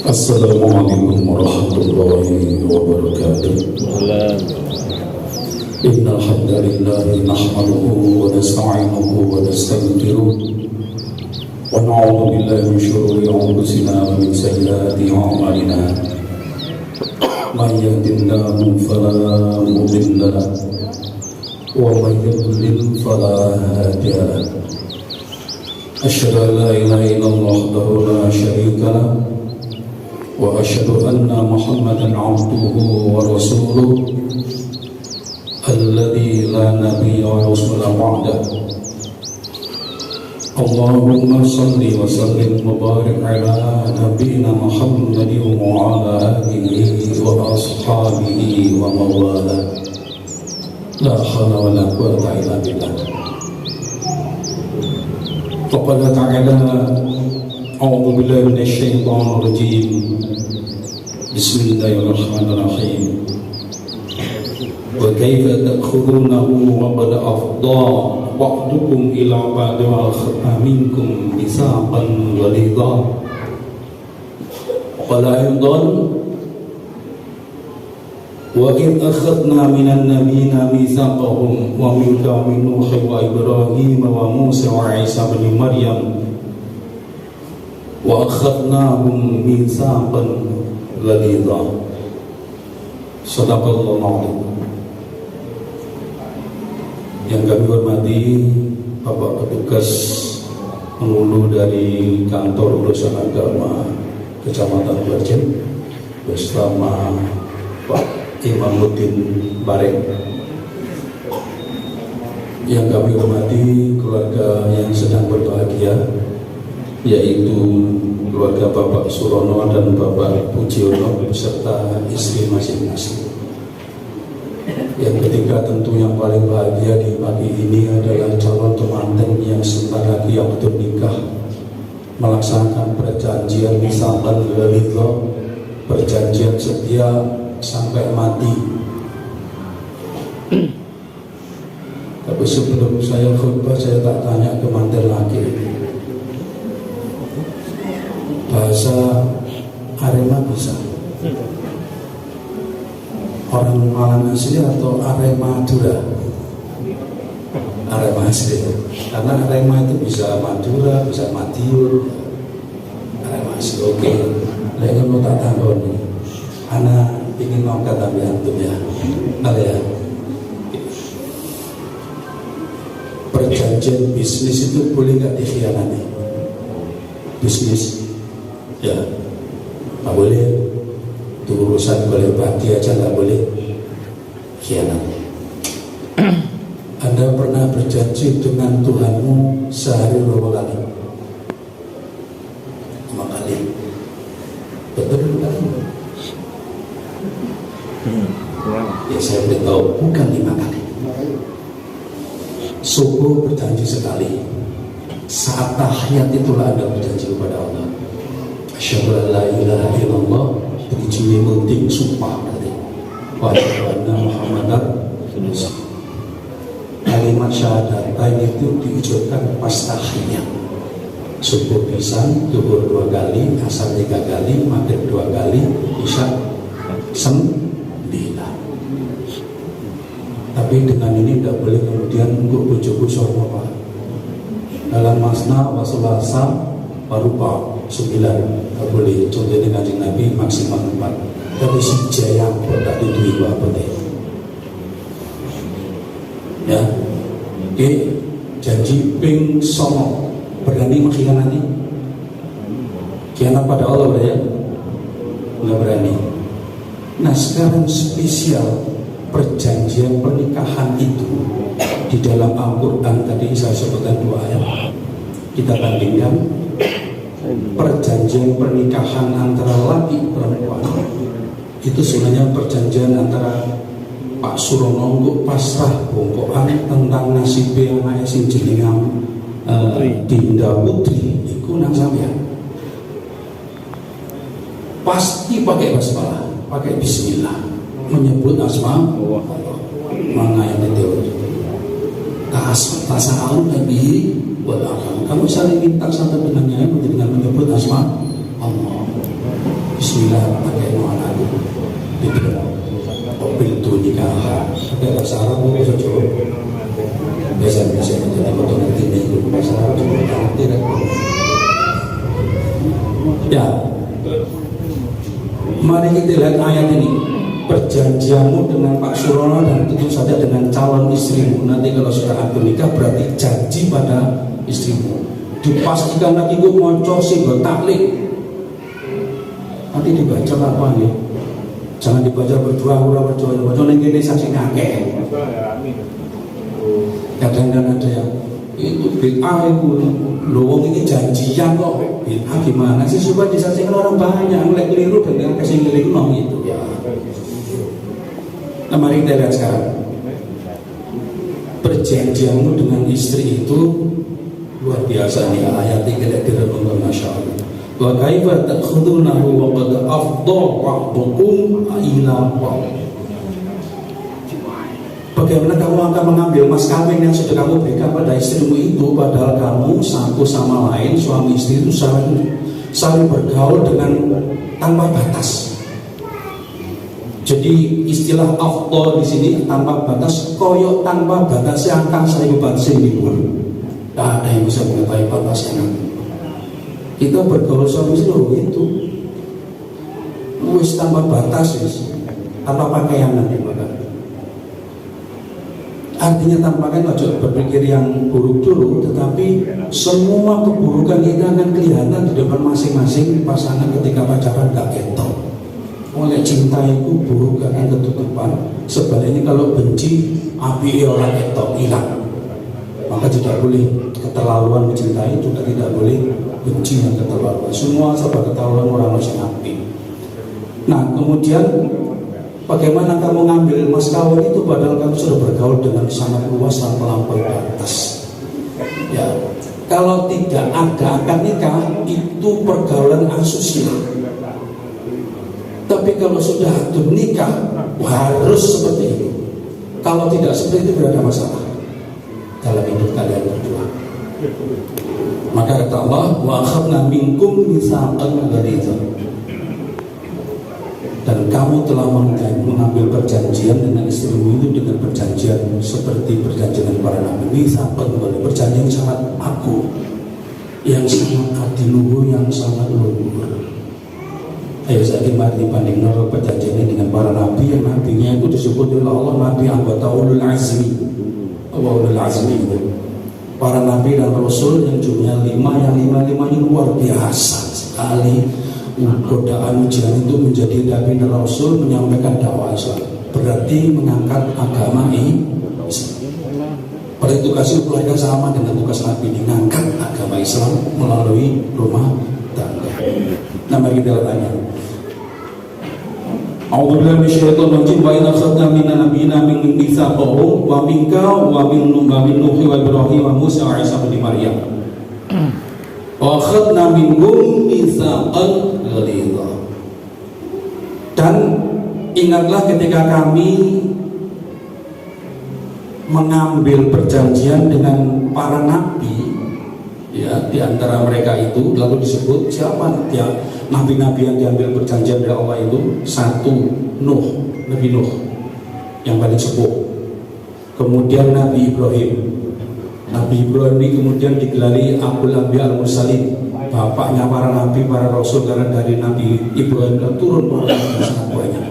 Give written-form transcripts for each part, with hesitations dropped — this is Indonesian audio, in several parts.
Assalamualaikum warahmatullahi wabarakatuh. Innal hamdalillah nahmaduhu wa nasta'inuhu wa nastaghfiruh wa na'udzu billahi min shururi anfusina wa min sayyiati a'malina. Man yahdihillahu fala mudilla lahu wa man yudlil fala hadiya lahu. Asyhadu an la ilaha illallah wahdahu la syarika lahu wa asyhadu anna Muhammadan abduhu wa rasuluh alladzi la nabiyya wa rasula ba'dahu. Allahumma shalli wa sallim wa barik ala nabiyyina Muhammadin wa ala alihi wa ashabihi wa mawala. La haula wa la quwwata illa billah. Faqala ta'ala a'udzu billahi minasy syaithanir rajim. Bismillahirrahmanirrahim. Wa kaifa ta'khudunahu wa qad afdha ba'dukum ila ba'din wa akhadna minkum mitsaqan ghalidha. Qala aydan wa in akhadna minan nabiyina mitsaqahum wa minka min Nuh wa Ibrahim wa Musa wa Isa ibn Maryam wa akhadnahum mitsaqan ghalidha. Shadaqallahu a'lam. Yang kami hormati Bapak petugas penghulu dari Kantor Urusan Agama Kecamatan Barjen bersama Pak Imamuddin Bareng. Yang kami hormati keluarga yang sedang berbahagia, yaitu keluarga Bapak Surono dan Bapak Pujiono beserta istri masing-masing. Yang ketiga tentu yang paling bahagia di pagi ini adalah calon temanten yang sebentar lagi waktu nikah melaksanakan perjanjian misalkan ghalidha, perjanjian setia sampai mati. Tapi sebelum saya khutbah, saya tak tanya ke manten lagi, bahasa Arema bisa? Orang Malang asli atau Arema Madura? Arema asli. Karena Arema itu bisa Madura, bisa Madiun. Arema asli. Oke. Lagi mau tak tahu nih. Anak ingin ngangkat tapi antum ya. Ya. Perjanjian bisnis itu boleh nggak dikhianati? Bisnis, ya, nggak boleh. Itu urusan boleh bagi aja, nggak boleh khianat. Anda pernah berjanji dengan Tuhanmu sehari berapa kali? 5 kali. Betul bukan? Ya saya beritahu bukan 5 kali. Subuh berjanji sekali. Saat tahiyat itulah Anda berjanji kepada Allah. Asyhadu an la ilaha illallah, berjanji penting sumpah berarti. Wa asyhadu anna Muhammadar rasulullah. Kalimat syahadatain itu diucapkan pas tahiyat. Subuh pisan, zuhur 2 kali, asar 3 kali, maghrib 2 kali, isya 9. Tapi dengan ini tidak boleh kemudian untuk bujuk sorma Pak. Dalam masna wa sulasa warupa 9 tidak boleh. Contohnya Kanjeng Nabi maksimal 4. Tapi si jaya tak dituju apa deh. Ya, oke. Janji ping sono berani mengkhianati. Khianat pada Allah ya, nggak berani. Nah sekarang spesial perjanjian pernikahan itu di dalam Al-Quran tadi saya sebutkan 2 ayat. Kita bandingkan perjanjian pernikahan antara laki perempuan itu sebenarnya perjanjian antara Pak Surono untuk pasrah bongkoan tentang nasib anak sing jenenge Dinda Putri iku nang sampeyan. Pasti pakai basmalah, pakai bismillah, menyebut asma Allah. Mana yang itu? Tasawuf Nabi wal alam. Kamu saling minta satu dengannya dengan menyebut asma Allah. Bismillah pakai mana itu pintu nikah pakai bahasa Arab itu bisa jawab biasa menjadi betul nanti itu bahasa Arab tidak ya. Mari kita lihat ayat ini. Perjanjianmu dengan Pak Surono dan tentu saja dengan calon istrimu. Nanti kalau sudah akad nikah berarti janji pada istrimu. Dipastikan lagi gue ngoco sih gue taklik. Nanti dibaca apa ya? Jangan dibaca berdua orang berdua ini saksi kakek. Kadang-kadang ada yang itu bid'ah itu loh ini janjian kok bid'ah gimana sih supaya disaksikan orang banyak ngelek keliru dan kasih keliru gitu ya. Nah mari kita lihat sekarang perjanjianmu dengan istri itu luar biasa nih ayat ini tidak direnungkan Masya Allah. Wa kaifa ta'khudunahu wa qad afdha ba'dukum ila ba'd. Bagaimana kamu akan mengambil mas kawin yang sudah kamu berikan pada istrimu itu padahal kamu satu sama lain suami istri itu saling bergaul dengan tanpa batas. Jadi istilah afdol di sini tanpa batas, koyok tanpa batas yang akan saya batasi di luar. Tidak ada yang bisa mengetahui batasnya. Kita bergaul suami istri itu, wis tanpa batas, tanpa pakaian nanti bahkan. Artinya tanpa pakaian ojo berpikir yang buruk dulu, tetapi semua keburukan kita akan kelihatan di depan masing-masing pasangan ketika pacaran gak ketok. Oleh cinta itu buruk akan ketutupan. Sebaliknya kalau benci api orang ketok hilang. Maka tidak boleh keterlaluan mencintai, juga tidak boleh benci yang keterlaluan. Semua serba keterlaluan orang masih api. Nah kemudian bagaimana kamu ngambil mas kawin itu padahal kamu sudah bergaul dengan sangat luas tanpa melampaui batas. Ya, kalau tidak ada akad nikah itu pergaulan asusila. Tapi kalau sudah nikah harus seperti itu. Kalau tidak seperti itu berada masalah dalam hidup kalian berdua. Maka kata Allah, wa akhadna minkum mitsaqan ghalidha. Dan kamu telah mengambil perjanjian dengan istrimu itu dengan perjanjian seperti perjanjian dengan para nabi. Mitsaqan ghalidha, perjanjian sangat agung, yang sangat adiluhur, yang sangat luhur. Ayo saya mari dibanding perjanjian ini dengan para nabi, yang nabinya itu disebut oleh Allah nabi anggota ulul azmi. Ulul azmi itu para nabi dan rasul yang jumlahnya 5, yang 5 ini luar biasa sekali. Godaan ujian itu menjadi nabi dan rasul menyampaikan dakwah Islam, berarti mengangkat agama Islam. Pada tugas mereka sama dengan tugas nabi, mengangkat agama Islam melalui rumah tangga. Nah mari kita tanya. A'udzubillahi minasyaitonir rajim. Wa idza akhadna minan nabiyina min mitsaqahum wa minka wa min Nuh wa Ibrahim wa Musa wa Isa bin Maryam. Wa akhadna minhum mitsaqan ghalidha. Dan ingatlah ketika kami mengambil perjanjian dengan para nabi, ya, di antara mereka itu lalu disebut siapa ya nabi-nabi yang diambil perjanjian dari Allah itu. Satu, Nuh, Nabi Nuh yang paling sepuh. Kemudian Nabi Ibrahim. Nabi Ibrahim ini kemudian digelari Abul Anbiya al-Mursalin, bapaknya para nabi, para rasul, karena dari Nabi Ibrahim dan turun para nabi sangat banyak,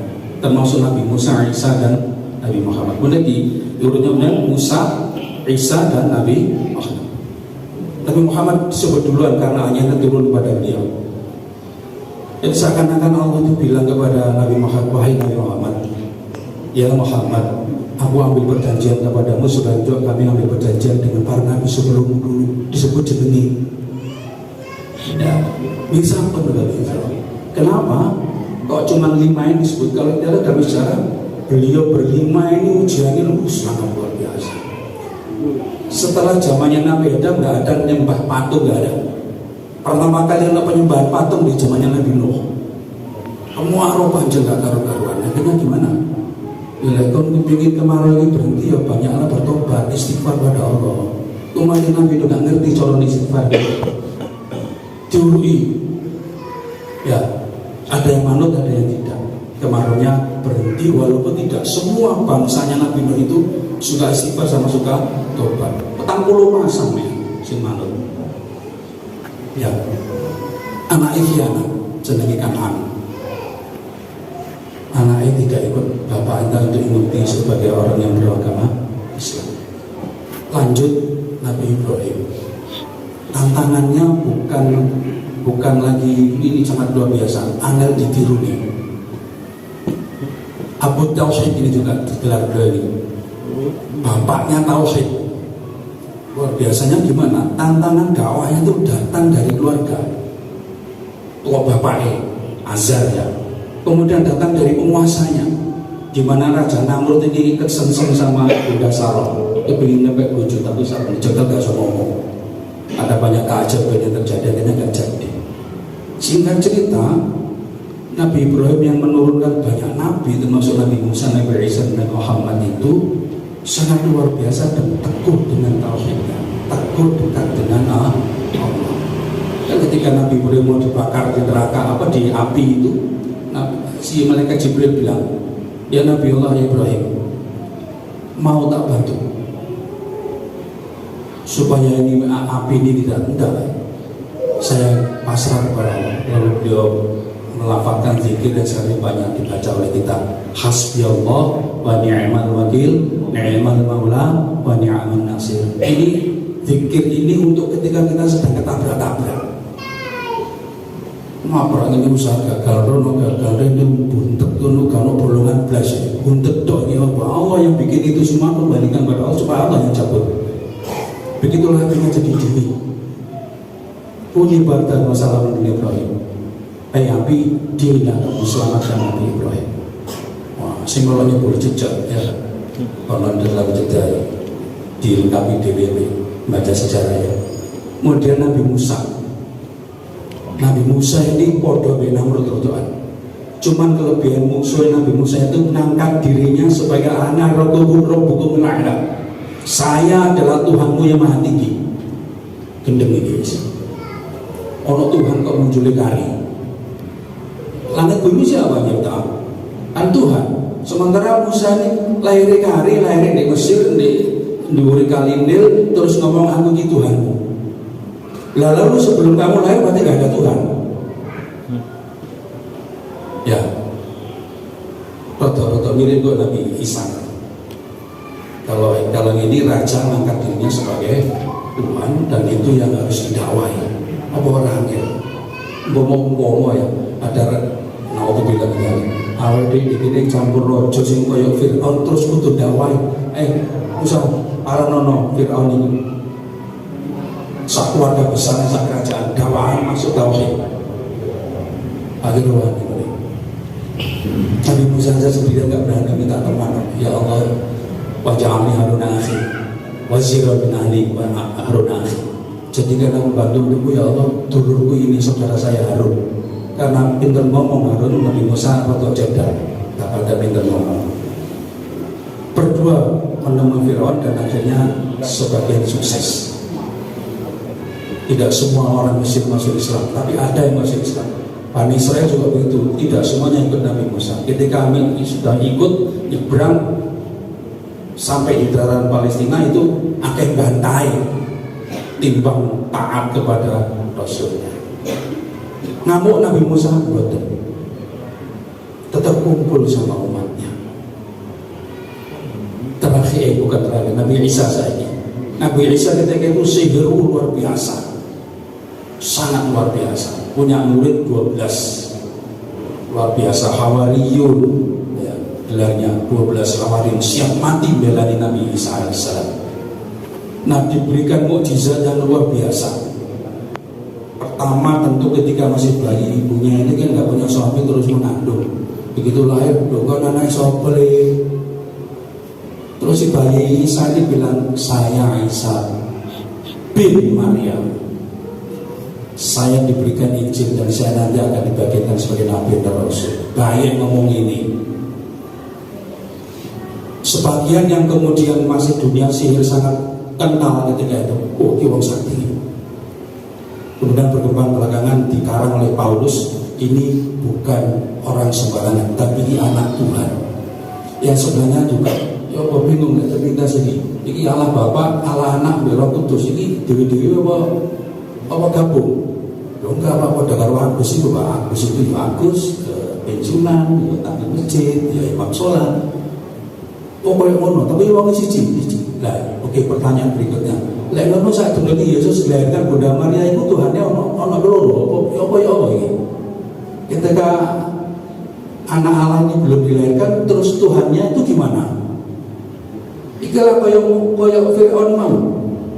termasuk Nabi Musa, Isa dan Nabi Muhammad. Kemudian diurutnya Musa, Isa dan Nabi Muhammad. Nabi Muhammad disebut duluan karena hanya turun kepada beliau. Jadi seakan-akan Allah itu bilang kepada Nabi Muhammad, wahai Nabi Muhammad, ya Muhammad, aku ambil perjanjian kepadamu sudah juga kami ambil perjanjian dengan para nabi sebelummu dulu, disebut jenengi. Ya, bisa apa berbeda? Kenapa? Kok cuma 5 ini disebut? Kalau tidak ada bicara, beliau berlima ini ujiannya sangat luar biasa. Setelah zamannya Nabi Adam nggak ada nyembah patung, nggak ada. Pertama kali ada penyembahan patung di zamannya Nabi Nuh. Kamu arwah aja nggak karu-karuan. Akhirnya gimana? Bila kau ingin kemarau ini berhenti, ya banyaklah bertobat, istighfar pada Allah. Umat Nabi itu nggak ngerti calon istighfar. diurui. Ya, ada yang manut, ada yang tidak. Kemarauannya berhenti, walaupun tidak semua bangsanya Nabi Nuh itu suka istighfar sama suka tobat. 40 masam ya, si manut. Ya, anak Ifiana jenenge Kan'an. Anaknya tidak ikut bapaknya untuk mengikuti sebagai orang yang beragama Islam. Lanjut Nabi Ibrahim. Tantangannya bukan lagi ini sangat luar biasa, angel ditiru nih. Abu Tauhid ini juga gelar beliau ini. Bapaknya Tauhid. Luar biasanya gimana? Tantangan dakwahnya itu datang dari keluarga. Tua bapaknya Azar ya. Kemudian datang dari penguasanya, di mana Raja Namrud ini kesengsem sama Bunda Sarah, kepingin nepek bojo tapi saat dicekel gak bisa ngomong. Ada banyak keajaiban yang terjadi, akhirnya gak jadi. Singkat cerita, Nabi Ibrahim yang menurunkan banyak nabi, termasuk Nabi Musa, Nabi Isa, dan Muhammad itu sangat luar biasa dan teguh dengan tauhidnya, teguh dekat dengan Allah. Dan ketika Nabi Ibrahim mau dibakar di neraka di api itu, si malaikat Jibril bilang, ya Nabi Allah Ibrahim, mau tak bantu supaya ini api ini tidak, saya pasrah kepada Allah. Lalu beliau melafalkan zikir dan sekali banyak dibaca oleh kita, hasbiyallah wa ni'mal wakil, ni'mal maula wa ni'mal nasir. Ini zikir ini untuk ketika kita sedang ketabrak-tabrak. Ngaprak ini usaha gagal, ini buntet, kalau bolongan belas, buntet dok ini Allah yang bikin itu semua, kembalikan pada Allah supaya Allah yang cabut. Begitulah akhirnya jadi diri. Puji bardan wassalamu alaikum Ibrahim. Api dina diselamatkan Nabi Ibrahim. Wah, simbolnya boleh jejak ya. Kalau dalam jejak dilengkapi DWP, baca sejarah ya. Kemudian Nabi Musa ini podo bin Namrud rodoan. Cuman kelebihan musuh Nabi Musa itu mengangkat dirinya sebagai anak rabbukum al-a'la. Saya adalah Tuhanmu yang maha tinggi. Gendeng ini guys. Ono Tuhan kok muncul kari. Langit bumi siapa yang tahu? Kan Tuhan. Sementara Musa ini lahir di Mesir, di kali Nil, terus ngomong aku ki Tuhanmu. Lalu sebelum kamu lahir berarti gak ada Tuhan. Ya, rata-rata mirip kok Nabi Isa. Kalau ini raja mengangkat dirinya sebagai Tuhan, dan itu yang harus didakwai. Apa orang ya? Bomo ya, ada naudzubillah awal ini campur rojo sing koyo Fir'aun terus kudu dakwai. Musa aranono Fir'aun ini. Sak keluarga besar, sak kerajaan dakwaan masuk tauhid. Akhirnya Nabi Musa saja sendiri nggak berani minta teman. Ya Allah, waj'alni Harun akhi wazira min ahli wa Harun akhi. Jadikanlah membantu untukku ya Allah, dulurku ini saudara saya Harun. Karena pintar ngomong Harun, Nabi Musa atau Jeddah tak ada pintar ngomong. Berdua menemui Fir'aun dan akhirnya sebagian sukses. Tidak semua orang Mesir masuk Islam, tapi ada yang masuk Islam. Bani Israel juga begitu, tidak semuanya ikut Nabi Musa. Ketika kami sudah ikut nyebrang sampai di dataran Palestina itu akan bantai timbang taat kepada Rasulnya. Ngamuk Nabi Musa boten, tetap kumpul sama umatnya. Terakhir bukan terakhir, Nabi Isa saja. Nabi Isa ketika itu sihir luar biasa, sangat luar biasa. Punya murid 12, luar biasa, Hawariyun ya, gelarnya 12 Hawariyun, siap mati belani Nabi Isa AS. Nah, diberikan mukjizat yang luar biasa. Pertama tentu ketika masih bayi, ibunya ini kan nggak punya suami terus mengandung. Begitu lahir, kan anak sobeli. Terus si bayi Isa ini bilang, saya Isa bin Maryam. Saya diberikan Injil dan saya nanti akan dibagikan sebagai Nabi dan Rasul. Bayi ngomong ini. Sebagian yang kemudian masih dunia sihir sangat kental ketika itu. Oh, ki wong sakti. Kemudian berkembang belakangan dikarang oleh Paulus, ini bukan orang sembarangan, tapi ini anak Tuhan. Yang sebenarnya juga, ya apa bingung, tapi kita sini, ini Allah Bapa, Allah Anak, Roh Kudus, ini dewi-dewi apa gabung? Ya enggak apa-apa, karo Agus itu Pak Agus itu ya Agus, pensiunan, ya tapi masjid, ya imam sholat. Pokoknya ngono, tapi wong siji. Nah, oke, pertanyaan berikutnya. Lek ngono saat dulu Yesus dilahirkan Bunda Maria itu Tuhannya ono loro, apa ini? Ketika anak Allah ini belum dilahirkan, terus Tuhannya itu gimana? Ikalah koyok Fir'aun mau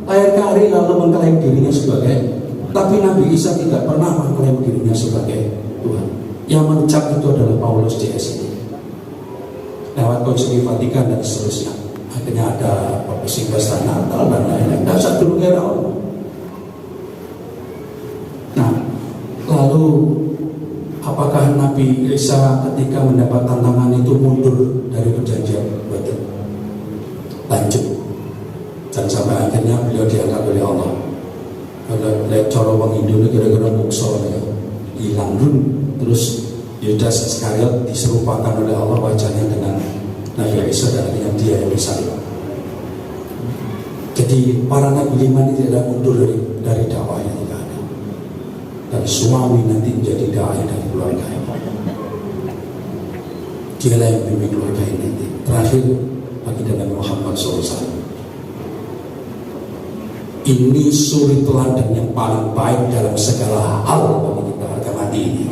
lahir kari lalu mengklaim dirinya sebagai, tapi Nabi Isa tidak pernah mengklaim dirinya sebagai Tuhan. Yang mencap itu adalah Paulus CS lewat Konsili Vatikan dan seterusnya. Akhirnya ada profesi pesta Natal dan lain-lain. Dasar dulu kira. Nah, lalu apakah Nabi Isa ketika mendapat tantangan itu mundur dari perjanjian batin? Lanjut. Dan sampai akhirnya beliau diangkat oleh Allah. Kalau lihat cara orang Hindu kira-kira mukso ya, hilang dulu. Terus Yudas Iskariot diserupakan oleh Allah wajahnya dengan Nabi Isa dan akhirnya dia yang disalib. Jadi para Nabi Lima ini tidak mundur dari dakwahnya, tidak ada. Dan suami nanti menjadi dai dari keluarga ini. Dialah yang memimpin keluarga ini nanti. Terakhir bagi Nabi Muhammad SAW. Ini suri teladan yang paling baik dalam segala hal bagi kita harga mati ini.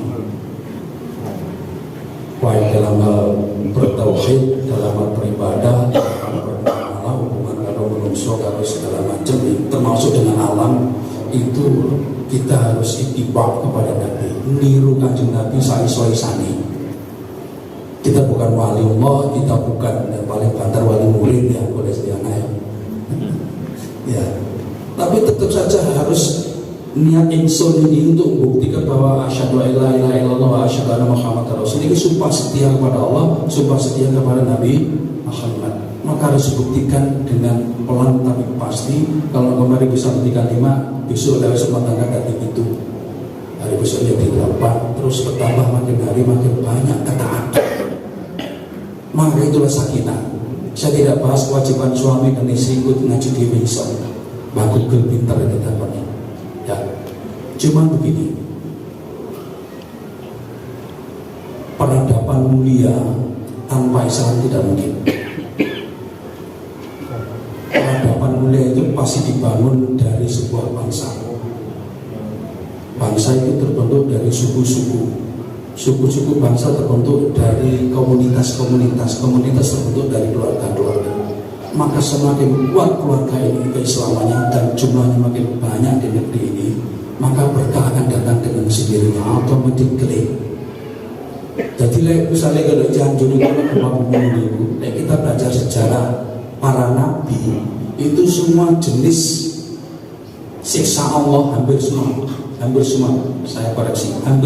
Baik dalam hal bertauhid, dalam hal beribadah, dalam hal hubungan karo manusia, karo segala macam, termasuk dengan alam, itu kita harus ittiba kepada Nabi, niru kanjeng Nabi sani. Kita bukan wali Allah, kita bukan yang paling banter wali murid ya, boleh sediana ya. Tapi tetap saja harus niat insun ini untuk membuktikan bahwa asyhadu an la ilaha illallah wa asyhadu anna Muhammadar Rasul. Ini sumpah setia kepada Allah, sumpah setia kepada Nabi Muhammad. Maka harus dibuktikan dengan pelan tapi pasti. Kalau kemarin bisa buktikan 5, besok dari rumah tangga ganti itu. Hari besok jadi 8, terus bertambah makin hari makin banyak ketaatan. Maka itulah sakinah. Saya tidak bahas kewajiban suami dan istri ikut ngaji di Misa. Bagus pintar itu dapatnya. Ya, cuma begini, peradaban mulia tanpa Islam tidak mungkin. Peradaban mulia itu pasti dibangun dari sebuah bangsa. Bangsa itu terbentuk dari suku-suku. Suku-suku bangsa terbentuk dari komunitas terbentuk dari keluarga-keluarga. Maka semakin kuat keluarga ini keislamannya dan jumlahnya makin banyak di negeri ini, maka berkah akan datang dengan sendirinya, automatically. Jadi misalnya kalau janjur itu, kita belajar sejarah para nabi itu semua jenis siksa Allah hampir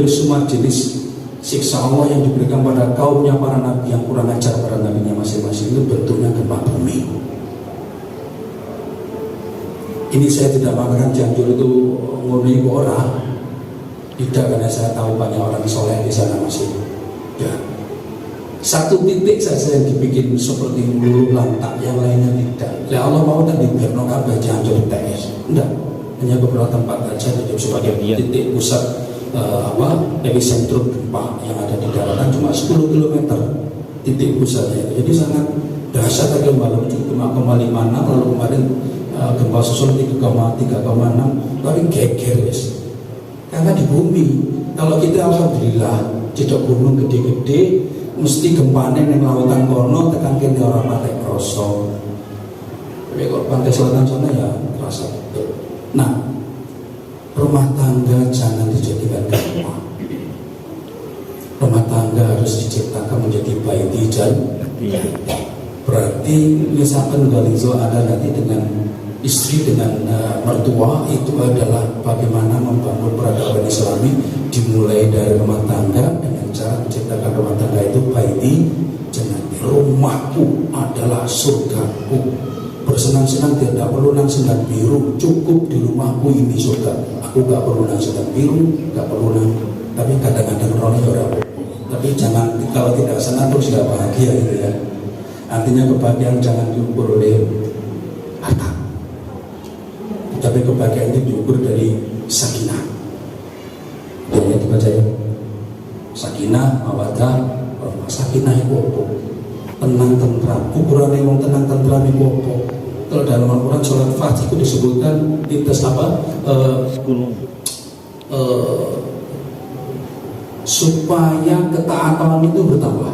semua jenis siksa Allah yang diberikan pada kaumnya para nabi yang kurang ajar pada nabinya masing-masing itu bentuknya gempa bumi. Ini saya tidak mengatakan Cianjur itu ngurni orang, tidak, karena saya tahu banyak orang soleh di sana masih. Ya, satu titik saja yang dibikin seperti luluh lantak, yang lainnya tidak. Ya Allah mau tadi biar kabeh Cianjur TS, enggak, hanya beberapa tempat saja sebagai titik pusat epicentrum gempa yang ada di daratan cuma 10 km titik pusatnya. Jadi sangat dahsyat tadi malam 5,56, lalu kemarin gempa susul 3,6, tapi geger guys. Karena di bumi, kalau kita alhamdulillah tidak gunung gede-gede, mesti gempanya yang lautan kono tekan kene orang patek kroso. Tapi kalau pantai selatan sana ya terasa betul. Nah, rumah tangga jangan dijadikan gempa. Rumah tangga harus diciptakan menjadi baiti jannah. Berarti misalkan Galizo ada nanti dengan istri dengan mertua, itu adalah bagaimana membangun peradaban Islami dimulai dari rumah tangga dengan cara menciptakan rumah tangga itu baiti jannah. Rumahku adalah surgaku. bersenang-senang dia tidak perlu nang senang biru, cukup di rumahku ini surga. Aku gak perlu nang senang biru, gak perlu nang, tapi kadang-kadang orang orang. Tapi jangan, kalau tidak senang terus gak bahagia gitu ya. Artinya kebahagiaan jangan diukur oleh harta, tapi kebahagiaan itu diukur dari sakinah. Yang dibaca ya, sakinah, mawaddah, sakinah itu apa? Tenang tentram. Ukuran yang tenang tentram itu apa? Kalau dalam Al-Quran surat Fatih itu disebutkan lintas apa? Supaya ketaatan itu bertambah,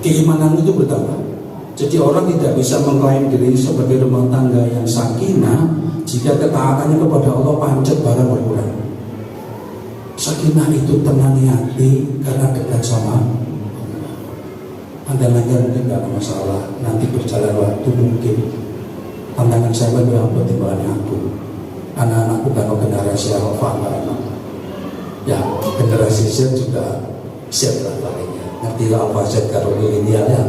keimanan itu bertambah. Jadi orang tidak bisa mengklaim diri sebagai rumah tangga yang sakinah jika ketaatannya kepada Allah pancet barang berkurang. Sakinah itu tenangnya hati karena dekat sama Anda-anda mungkin gak ada masalah. Nanti berjalan waktu mungkin tantangan saya lebih apa timbangannya aku. Anak-anakku kan generasi Alpha kan. Ya generasi Z juga Z lah palingnya. Ngerti Alpha Z kalau milenial ya.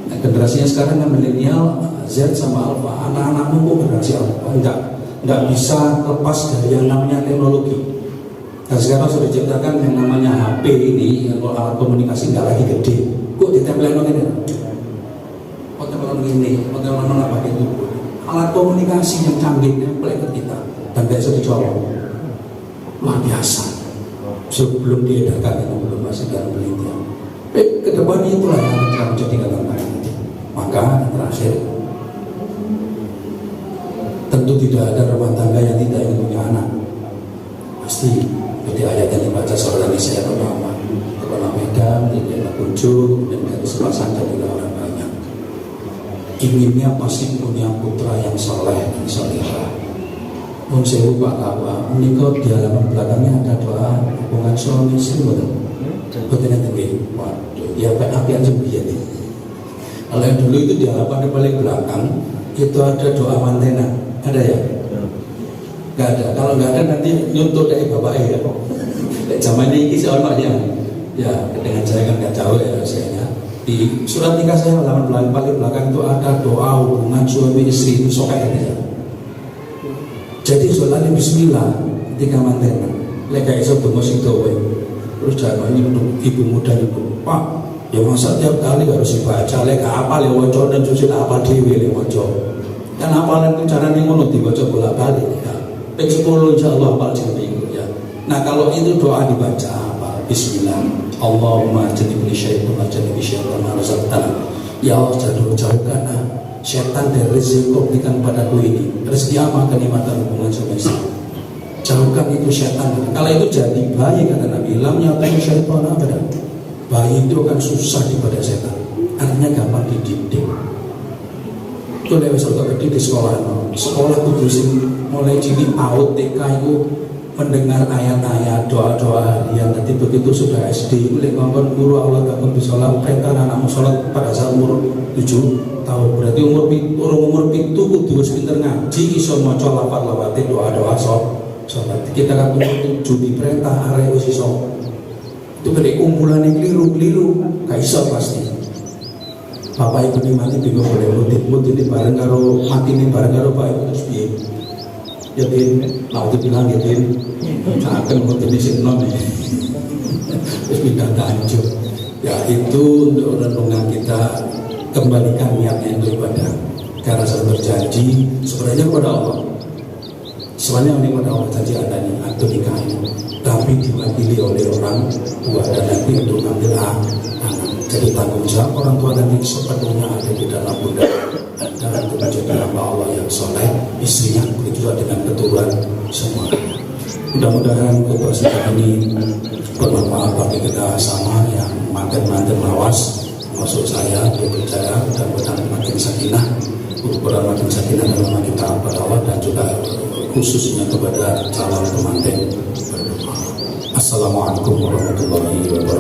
Nah, generasinya sekarang kan milenial Z sama Alpha. Anak-anakmu kok generasi Alpha enggak bisa lepas dari yang namanya teknologi. Dan sekarang sudah diciptakan yang namanya HP ini, yang alat komunikasi nggak lagi gede. Kok ditempelin ini? Kok tempelin ini? Kok tempelin apa itu? Alat komunikasi yang canggih nempel ke kita dan nggak bisa dicoba. Luar biasa. Sebelum diedarkan itu belum masih dalam penelitian. Ke depan itulah yang akan menjadi tantangan. Maka terakhir, tentu tidak ada rumah tangga yang tidak ingin punya anak. Pasti seperti ayat yang dibaca seorang Isya pertama, kepala Medan, kemudian Kunjung, kemudian dari sepasang jadilah orang banyak. Inginnya pasti punya putra yang soleh dan solehah. Sewu Pak Kawa, menikah di halaman belakangnya ada doa hubungan suami istri, betul? Betul nanti, waduh, ya api aja begini. Kalau yang dulu itu di halaman paling belakang itu ada doa mantena, ada ya? Gak ada. Kalau nggak ada nanti nyuntuk dari bapaknya ya. Zaman ini seorangnya ya dengan saya kan nggak jauh ya usianya. Di surat nikah saya halaman paling belakang itu ada doa hubungan suami istri itu sokai ya. Jadi soalnya Bismillah ketika mantenan. Lega iso bengos itu terus jangan ini untuk ibu muda itu Pak. Ya masa tiap kali harus dibaca lega apa lewat dan susul apa dewi lewat kan apalan itu caranya ngono dibaca bolak-balik ya. Pek 10 insya Allah hafal minggu ya. Nah kalau itu doa dibaca apa? Bismillah. Allahumma jannibni syaitan wa jannibni syaitan ma razaqtana. Ya Allah jauhkan syaitan dari rezeki kau berikan padaku ini. Rezeki apa? Kenikmatan hubungan suami istri. Jauhkan itu syaitan. Kalau itu jadi bayi kata Nabi, lam nyatakan syaitan ada. Bayi itu akan susah daripada syaitan. Artinya gampang dididik. Itu lewat soal gede di sekolah. Sekolah itu mulai jadi PAUD TK itu mendengar ayat-ayat doa-doa yang nanti begitu sudah SD mulai ngomong guru Allah takut sholat perintah anakmu sholat pada saat umur 7 tahun berarti umur itu kudu wis pinter ngaji iso maca lafaz-lafaz doa-doa sholat kita kan umur 7 diperintah arek wis iso itu gede kumpulan yang keliru gak iso pasti. Bapak ibu ini mati bingung boleh mutit ini bareng karo mati ini bareng karo Pak ibu terus piye? Ya Din, lalu bilang ya Din, akan mutit ini sinom ya. Terus pindah tanjung. Ya itu untuk renungan kita kembalikan niatnya itu ibadah. Karena saya berjanji sebenarnya kepada Allah. Sebenarnya ini kepada Allah janji adanya atau nikah ini, tapi diwakili oleh orang tua dan nanti untuk ambil anak. Jadi tanggung jawab orang tua nanti sepenuhnya ada di dalam bunda dan untuk menjadi hamba Allah yang soleh, istrinya begitu juga dengan keturunan semua. Mudah-mudahan kebersamaan ini bermanfaat bagi kita sama yang mantan lawas, maksud saya berbicara dan benar makin sakinah, ukuran makin sakinah dalam makin taat pada Allah dan juga khususnya kepada calon pengantin. Assalamualaikum warahmatullahi wabarakatuh.